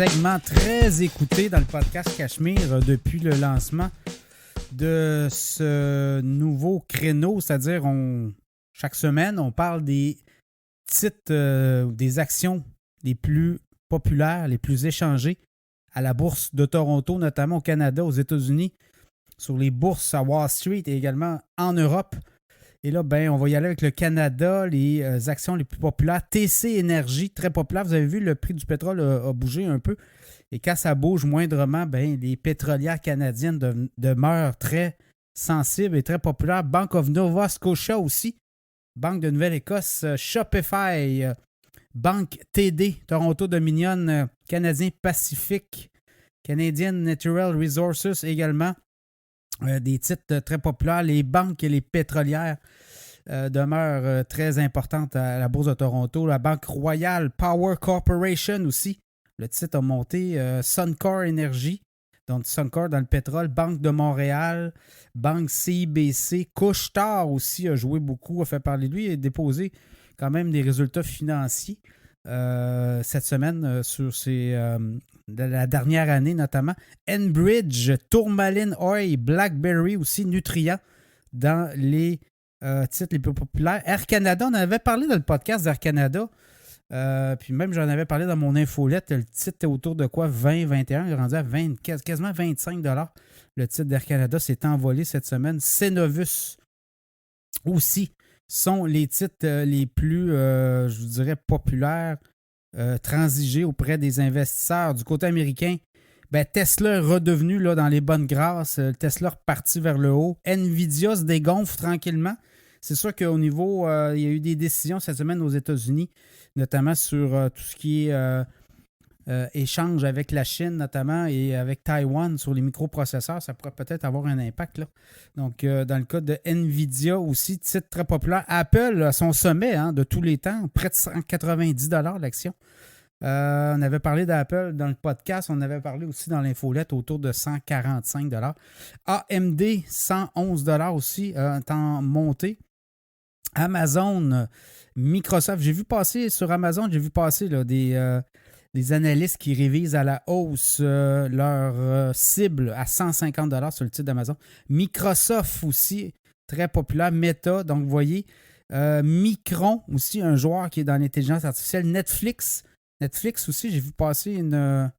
segment très écouté dans le podcast Cachemire depuis le lancement de ce nouveau créneau, c'est-à-dire chaque semaine, on parle des titres, des actions les plus populaires, les plus échangées à la bourse de Toronto, notamment au Canada, aux États-Unis, sur les bourses à Wall Street et également en Europe. Et là, on va y aller avec le Canada, les actions les plus populaires. TC Énergie, très populaire. Vous avez vu, le prix du pétrole a bougé un peu. Et quand ça bouge moindrement, les pétrolières canadiennes demeurent très sensibles et très populaires. Bank of Nova Scotia aussi. Banque de Nouvelle-Écosse, Shopify, Banque TD, Toronto Dominion, Canadien Pacifique, Canadian Natural Resources également. Des titres très populaires. Les banques et les pétrolières demeurent très importantes à la Bourse de Toronto. La Banque Royale Power Corporation aussi. Le titre a monté. Suncor Energy, donc Suncor dans le pétrole. Banque de Montréal, Banque CIBC. Couche-Tard aussi a joué beaucoup, a fait parler de lui et déposé quand même des résultats financiers cette semaine sur de la dernière année notamment. Enbridge, Tourmaline Oil, BlackBerry aussi, Nutrien dans les titres les plus populaires. Air Canada, on en avait parlé dans le podcast d'Air Canada. Puis même j'en avais parlé dans mon infolette. Le titre est autour de quoi? 20, 21. Il est rendu à quasiment 25 $. Le titre d'Air Canada s'est envolé cette semaine. Cenovus aussi sont les titres les plus, je vous dirais, populaires, transigés auprès des investisseurs. Du côté américain, Tesla est redevenu là, dans les bonnes grâces. Tesla est reparti vers le haut. Nvidia se dégonfle tranquillement. C'est sûr qu'au niveau, il y a eu des décisions cette semaine aux États-Unis, notamment sur tout ce qui est échange avec la Chine, notamment, et avec Taïwan sur les microprocesseurs. Ça pourrait peut-être avoir un impact, là. Donc, dans le cas de Nvidia aussi, titre très populaire. Apple, à son sommet de tous les temps, près de 190 $ l'action. On avait parlé d'Apple dans le podcast. On avait parlé aussi dans l'infolette autour de 145 $. AMD, 111 $ aussi, en montée. Amazon, Microsoft. J'ai vu passer sur Amazon, là, des analystes qui révisent à la hausse leur cible à 150 $ sur le titre d'Amazon. Microsoft aussi, très populaire. Meta, donc vous voyez. Micron aussi, un joueur qui est dans l'intelligence artificielle. Netflix aussi, j'ai vu passer une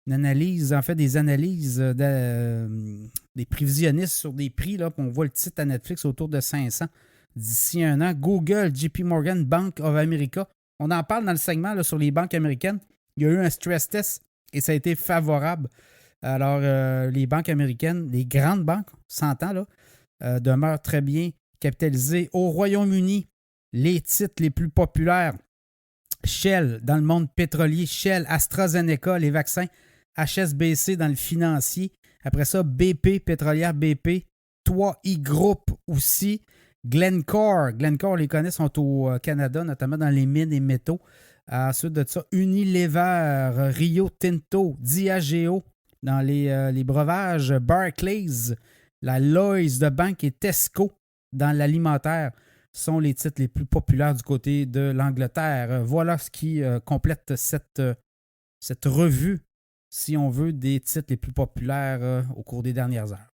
analyse, en fait des analyses des prévisionnistes sur des prix. Là, on voit le titre à Netflix autour de 500 d'ici un an. Google, JP Morgan, Bank of America. On en parle dans le segment là, sur les banques américaines. Il y a eu un stress test et ça a été favorable. Alors, les banques américaines, les grandes banques, 100 ans, là, demeurent très bien capitalisées. Au Royaume-Uni, les titres les plus populaires, Shell dans le monde pétrolier, Shell, AstraZeneca, les vaccins, HSBC dans le financier. Après ça, BP, pétrolière BP, 3i Group aussi. Glencore, on les connaît, sont au Canada, notamment dans les mines et métaux. Ensuite de ça, Unilever, Rio Tinto, Diageo dans les breuvages, Barclays, la Lloyds de banque et Tesco dans l'alimentaire sont les titres les plus populaires du côté de l'Angleterre. Voilà ce qui complète cette revue, si on veut, des titres les plus populaires au cours des dernières heures.